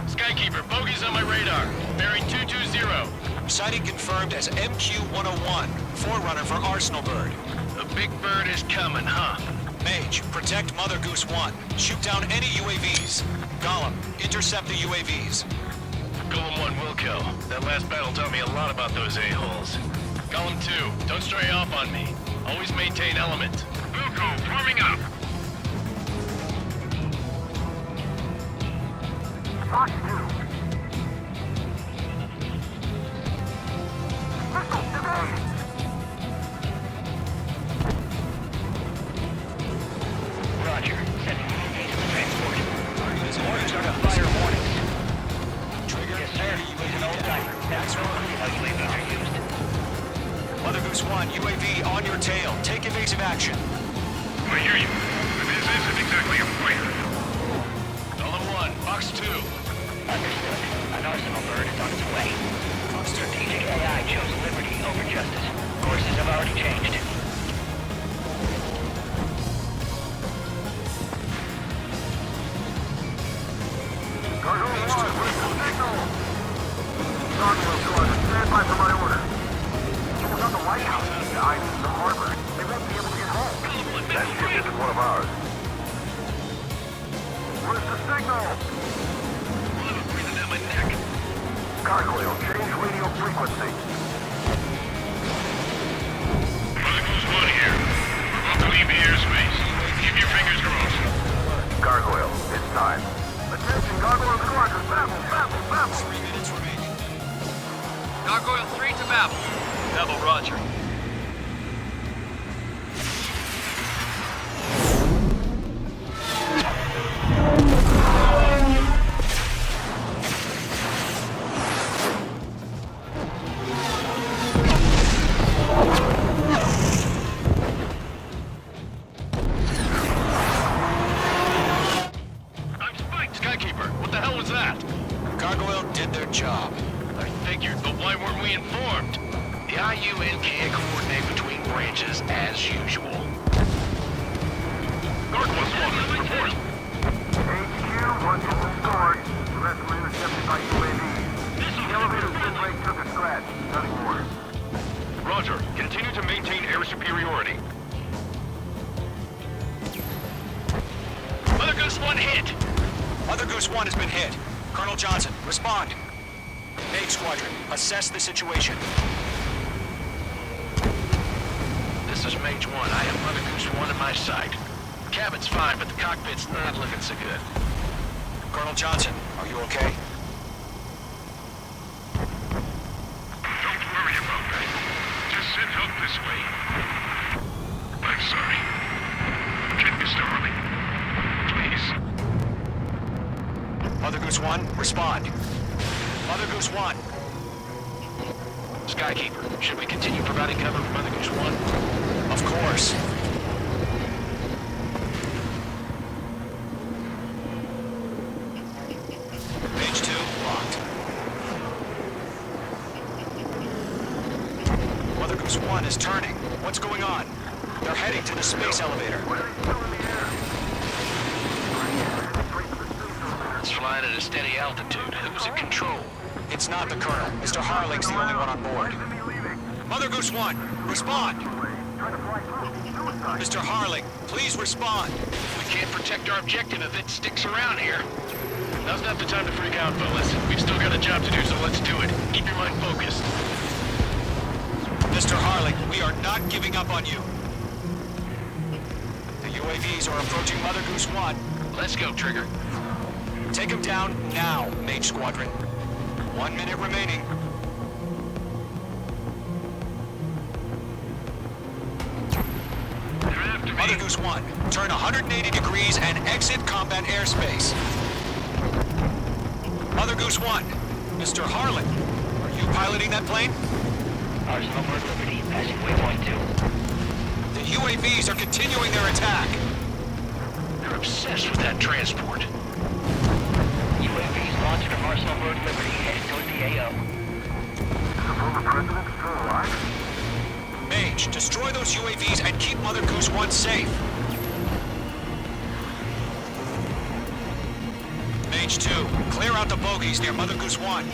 Skykeeper, bogey's on my radar. Bearing 220. Sighting confirmed as MQ-101, forerunner for Arsenal Bird. The big bird is coming, huh? Mage, protect Mother Goose 1. Shoot down any UAVs. Gollum, intercept the UAVs. Golem 1 will kill. That last battle taught me a lot about those a-holes. Golem 2, don't stray off on me. Always maintain element. Wilco, forming up. Box 2. Missile evade! Roger. Sending UAVs to the transport. Orders are to Fire warnings. Trigger. Yes, sir. Use an old timer. That's how UAVs are used. Mother Goose 1, UAV on your tail. Take evasive action. I hear you. But this isn't exactly a fighter. Golem 1, box 2. Understood. An Arsenal Bird is on its way. Strategic AI chose liberty over justice. Courses have already changed. Cargo 1, where's the signal? Cargo Squadron, stand by for my order. Someone's on the White House. The eyes in the harbor. They won't be able to get home. That ship isn't one of ours. Where's the signal? Breathing down my neck. Gargoyle, change radio frequency. Mother Goose 1 here. We're about to leave the airspace. Keep your fingers crossed. Gargoyle, it's time. Attention, Gargoyle Squadron, babble, babble, babble. 3 minutes remaining. Gargoyle 3 to Babel. Double Roger. I'm spiked. Skykeeper, what the hell was that? Gargoyle did their job. I figured, but why weren't we informed? The IUN can't coordinate between branches as usual. Gargoyle Squadron, report. HQ, once it's restored, the rest were intercepted by UAVs. The elevator's bin rate took a scratch. Nothing more. Roger. Continue to maintain air superiority. Mother Goose 1 hit! Mother Goose 1 has been hit. Colonel Johnson, respond. Mage Squadron, assess the situation. This is Mage 1. I have Mother Goose 1 in my sight. Cabin's fine, but the cockpit's not looking so good. Colonel Johnson, are you okay? Don't worry about that. Just send help this way. I'm sorry. Get Mr. Harley. Please. Mother Goose 1, respond. Mother Goose 1. Skykeeper, should we continue providing cover for Mother Goose 1? Of course. Page 2, locked. Mother Goose 1 is turning. What's going on? They're heading to the space elevator. It's flying at a steady altitude. Who's in control? It's not the Colonel. Mr. Harling's the only one on board. Mother Goose 1, respond! Mr. Harling, please respond. We can't protect our objective if it sticks around here. Now's not the time to freak out, fellas. We've still got a job to do, so let's do it. Keep your mind focused. Mr. Harling, we are not giving up on you. The UAVs are approaching Mother Goose 1. Let's go, Trigger. Take them down now, Mage Squadron. 1 minute remaining. They're after me. Mother Goose 1, turn 180 degrees and exit combat airspace. Mother Goose 1, Mr. Harling, are you piloting that plane? Arsenal Bird Liberty, passing waypoint 2. The UAVs are continuing their attack. They're obsessed with that transport. UAVs launched from Arsenal Bird Liberty, headed toward the AO. Is the former president still alive? Mage, destroy those UAVs and keep Mother Goose 1 safe. Mage 2, clear out the bogies near Mother Goose 1.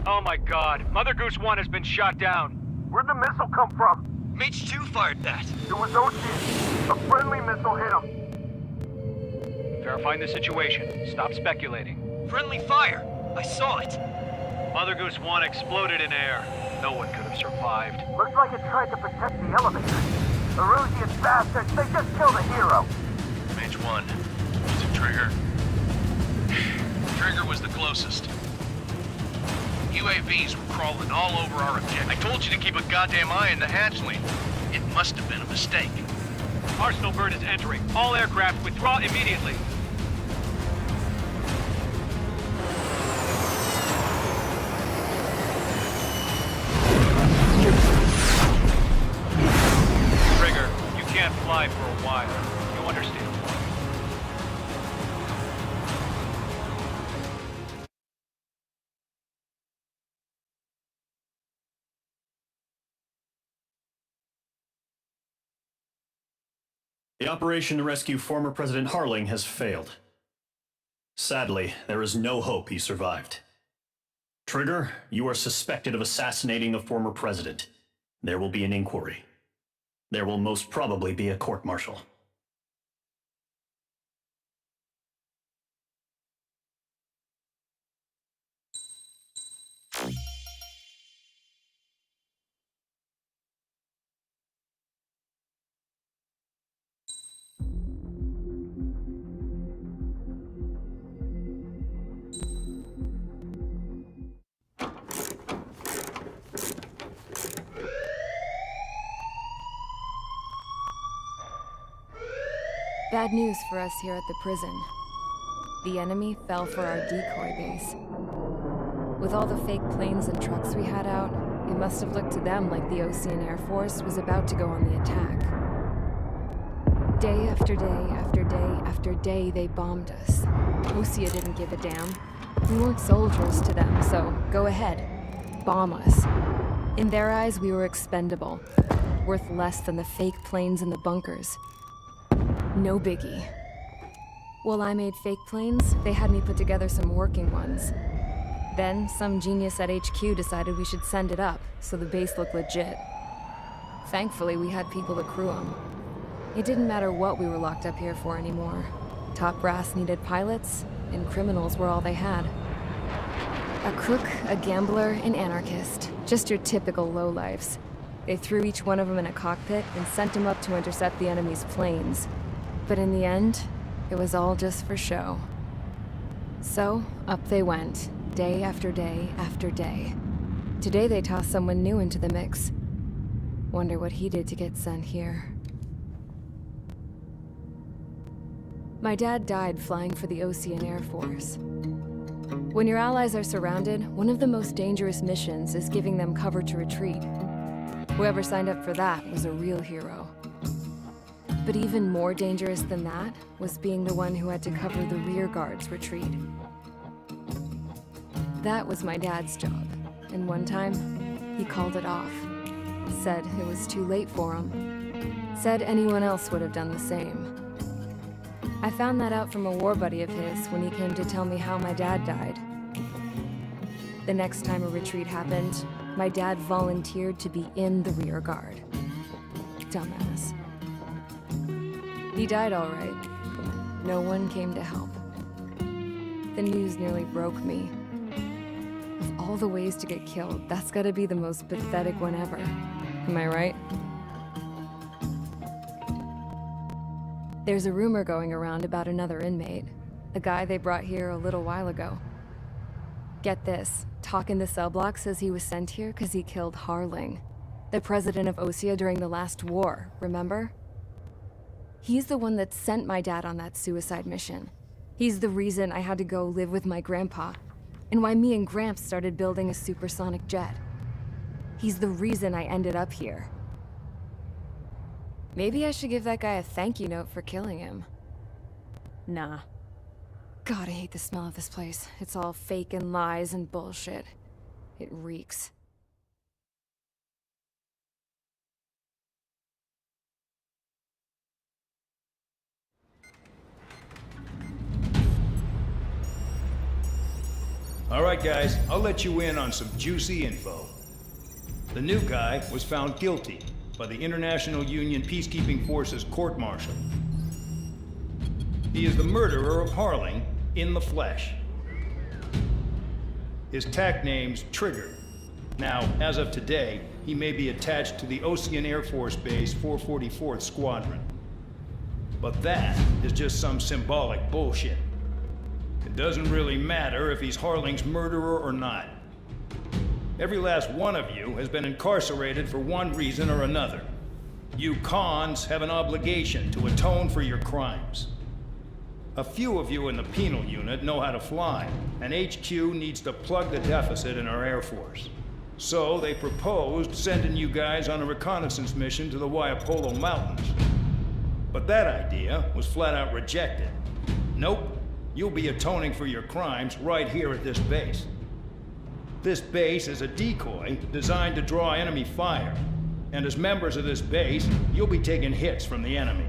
Oh my god, Mother Goose 1 has been shot down. Where'd the missile come from? Mage 2 fired that. It was OC. A friendly missile hit him. Verifying the situation. Stop speculating. Friendly fire. I saw it. Mother Goose 1 exploded in air. No one could have survived. Looks like it tried to protect the elevator. The Rusian bastards, they just killed a hero. Mage 1. Was it Trigger? Trigger was the closest. UAVs were crawling all over our objective. I told you to keep a goddamn eye on the hatchling. It must have been a mistake. Arsenal Bird is entering. All aircraft withdraw immediately. Trigger, you can't fly for a while. You understand? The operation to rescue former President Harling has failed. Sadly, there is no hope he survived. Trigger, you are suspected of assassinating a former president. There will be an inquiry. There will most probably be a court-martial. Bad news for us here at the prison. The enemy fell for our decoy base. With all the fake planes and trucks we had out, it must have looked to them like the Ocean Air Force was about to go on the attack. Day after day after day after day, they bombed us. Osia didn't give a damn. We weren't soldiers to them, so go ahead. Bomb us. In their eyes, we were expendable. Worth less than the fake planes in the bunkers. No biggie. While I made fake planes, they had me put together some working ones. Then, some genius at HQ decided we should send it up, so the base looked legit. Thankfully, we had people to crew them. It didn't matter what we were locked up here for anymore. Top brass needed pilots, and criminals were all they had. A crook, a gambler, an anarchist. Just your typical lowlifes. They threw each one of them in a cockpit and sent them up to intercept the enemy's planes. But in the end, it was all just for show. So, up they went, day after day after day. Today they tossed someone new into the mix. Wonder what he did to get sent here. My dad died flying for the Ocean Air Force. When your allies are surrounded, one of the most dangerous missions is giving them cover to retreat. Whoever signed up for that was a real hero. But even more dangerous than that was being the one who had to cover the rear guard's retreat. That was my dad's job, and one time, he called it off. Said it was too late for him. Said anyone else would have done the same. I found that out from a war buddy of his when he came to tell me how my dad died. The next time a retreat happened, my dad volunteered to be in the rear guard. Dumbass. He died all right. No one came to help. The news nearly broke me. Of all the ways to get killed, that's gotta be the most pathetic one ever. Am I right? There's a rumor going around about another inmate. A guy they brought here a little while ago. Get this, talk in the cell block says he was sent here because he killed Harling, the president of Osea during the last war, remember? He's the one that sent my dad on that suicide mission. He's the reason I had to go live with my grandpa, and why me and Gramps started building a supersonic jet. He's the reason I ended up here. Maybe I should give that guy a thank you note for killing him. Nah. God, I hate the smell of this place. It's all fake and lies and bullshit. It reeks. All right, guys, I'll let you in on some juicy info. The new guy was found guilty by the International Union Peacekeeping Forces court-martial. He is the murderer of Harling in the flesh. His TAC name's Trigger. Now, as of today, he may be attached to the Ocean Air Force Base 444th Squadron. But that is just some symbolic bullshit. It doesn't really matter if he's Harling's murderer or not. Every last one of you has been incarcerated for one reason or another. You cons have an obligation to atone for your crimes. A few of you in the penal unit know how to fly, and HQ needs to plug the deficit in our Air Force. So they proposed sending you guys on a reconnaissance mission to the Waiapolo Mountains. But that idea was flat out rejected. Nope. You'll be atoning for your crimes right here at this base. This base is a decoy designed to draw enemy fire. And as members of this base, you'll be taking hits from the enemy.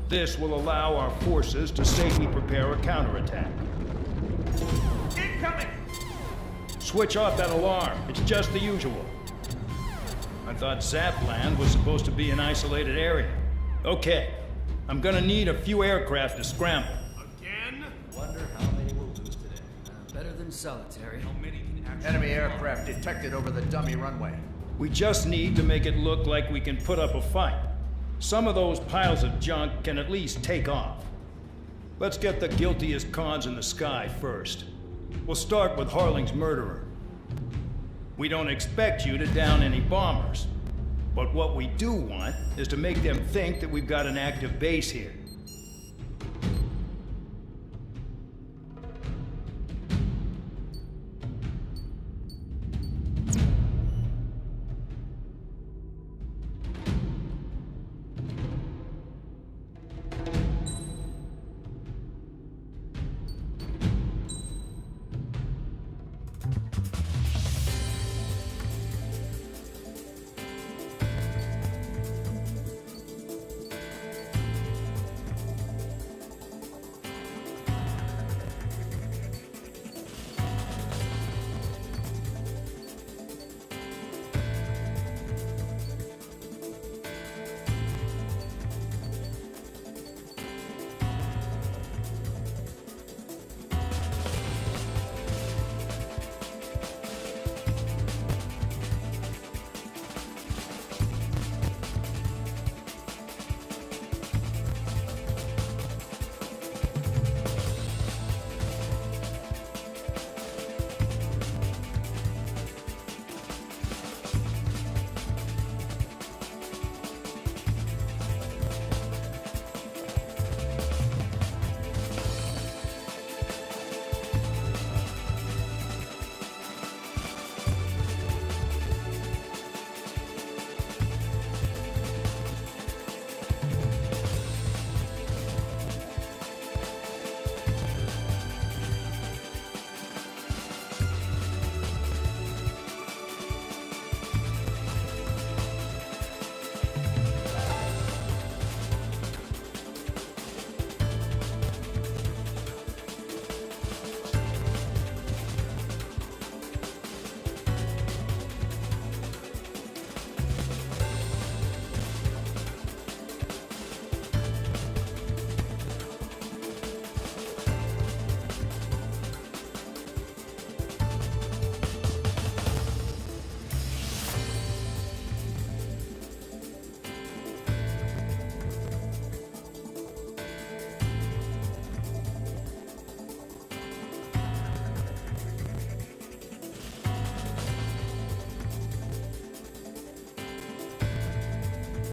This will allow our forces to safely prepare a counterattack. Incoming! Switch off that alarm. It's just the usual. I thought Zapland was supposed to be an isolated area. Okay, I'm gonna need a few aircraft to scramble. Wonder how many we'll lose today. Better than solitary. How many can actually... Enemy aircraft detected over the dummy runway. We just need to make it look like we can put up a fight. Some of those piles of junk can at least take off. Let's get the guiltiest cons in the sky first. We'll start with Harling's murderer. We don't expect you to down any bombers. But what we do want is to make them think that we've got an active base here.